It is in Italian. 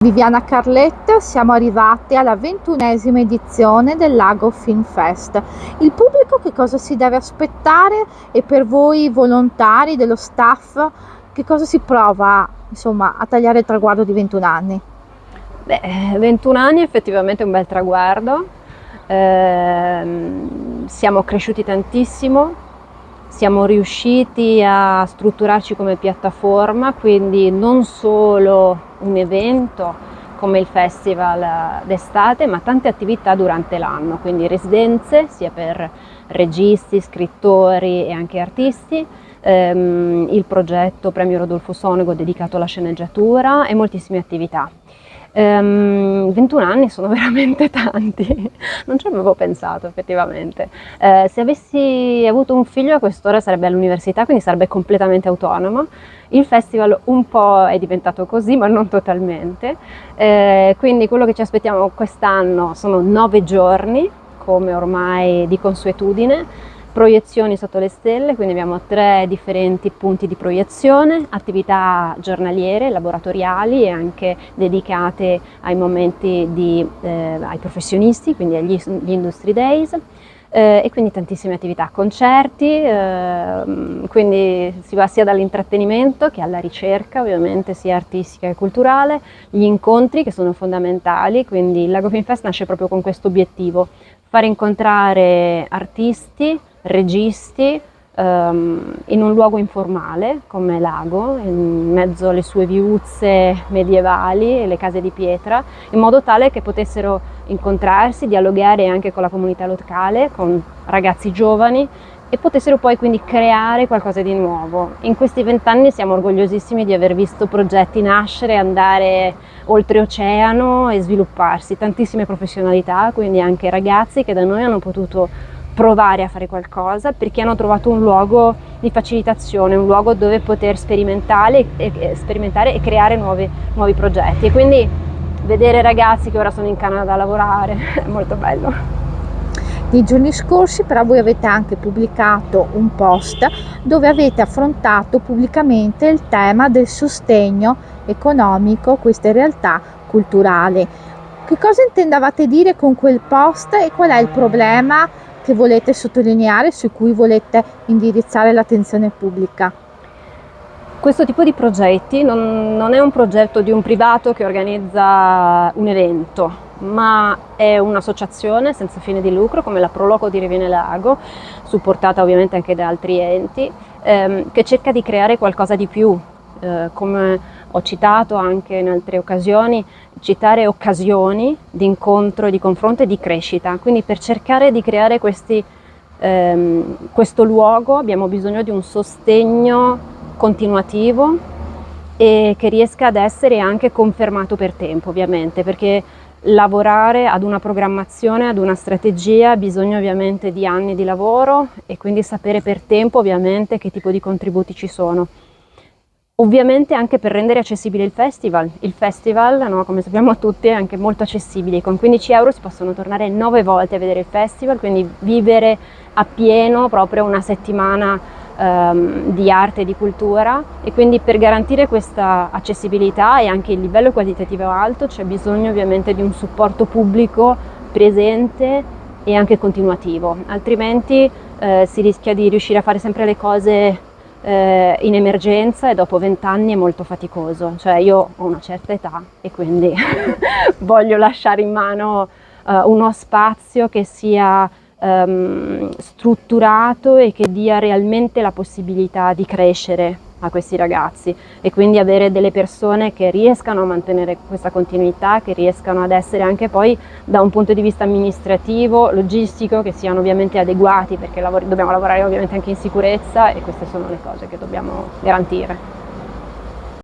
Viviana Carletta, siamo arrivati alla 21ª edizione del Lago Film Fest. Il pubblico che cosa si deve aspettare e per voi volontari dello staff che cosa si prova insomma a tagliare il traguardo di 21 anni? 21 anni effettivamente è un bel traguardo, siamo cresciuti tantissimo, siamo riusciti a strutturarci come piattaforma, quindi non solo un evento come il festival d'estate, ma tante attività durante l'anno, quindi residenze sia per registi, scrittori e anche artisti, il progetto Premio Rodolfo Sonego dedicato alla sceneggiatura e moltissime attività. 21 anni sono veramente tanti, non ci avevo pensato effettivamente. Se avessi avuto un figlio a quest'ora sarebbe all'università, quindi sarebbe completamente autonomo. Il festival un po' è diventato così, ma non totalmente. Quindi quello che ci aspettiamo quest'anno sono 9 giorni, come ormai di consuetudine. Proiezioni sotto le stelle, quindi abbiamo 3 differenti punti di proiezione, attività giornaliere, laboratoriali e anche dedicate ai momenti ai professionisti, quindi agli Industry Days, e quindi tantissime attività, concerti, quindi si va sia dall'intrattenimento che alla ricerca, ovviamente sia artistica che culturale, gli incontri che sono fondamentali, quindi il Lago Film Fest nasce proprio con questo obiettivo, fare incontrare artisti, registi in un luogo informale come Lago, in mezzo alle sue viuzze medievali e le case di pietra, in modo tale che potessero incontrarsi, dialogare anche con la comunità locale, con ragazzi giovani e potessero poi quindi creare qualcosa di nuovo. In questi 20 anni siamo orgogliosissimi di aver visto progetti nascere, andare oltreoceano e svilupparsi, tantissime professionalità, quindi anche ragazzi che da noi hanno potuto provare a fare qualcosa perché hanno trovato un luogo di facilitazione, un luogo dove poter sperimentare e creare nuovi progetti, e quindi vedere ragazzi che ora sono in Canada a lavorare è molto bello. Nei giorni scorsi però voi avete anche pubblicato un post dove avete affrontato pubblicamente il tema del sostegno economico a queste realtà culturali. Che cosa intendavate dire con quel post e qual è il problema che volete sottolineare, su cui volete indirizzare l'attenzione pubblica? Questo tipo di progetti non è un progetto di un privato che organizza un evento, ma è un'associazione senza fine di lucro come la Proloco di Riviene Lago, supportata ovviamente anche da altri enti, che cerca di creare qualcosa di più. Come ho citato anche in altre occasioni, citare occasioni di incontro, di confronto e di crescita. Quindi per cercare di creare questo luogo abbiamo bisogno di un sostegno continuativo e che riesca ad essere anche confermato per tempo, ovviamente, perché lavorare ad una programmazione, ad una strategia, ha bisogno ovviamente di anni di lavoro e quindi sapere per tempo ovviamente che tipo di contributi ci sono. Ovviamente anche per rendere accessibile il festival. Il festival, no, come sappiamo tutti, è anche molto accessibile. Con 15 euro si possono tornare 9 volte a vedere il festival, quindi vivere appieno proprio una settimana di arte e di cultura, e quindi per garantire questa accessibilità e anche il livello qualitativo alto c'è bisogno ovviamente di un supporto pubblico presente e anche continuativo, altrimenti si rischia di riuscire a fare sempre le cose in emergenza e dopo 20 anni è molto faticoso. Cioè io ho una certa età e quindi voglio lasciare in mano uno spazio che sia strutturato e che dia realmente la possibilità di crescere a questi ragazzi, e quindi avere delle persone che riescano a mantenere questa continuità, che riescano ad essere anche poi da un punto di vista amministrativo, logistico, che siano ovviamente adeguati, perché dobbiamo lavorare ovviamente anche in sicurezza, e queste sono le cose che dobbiamo garantire.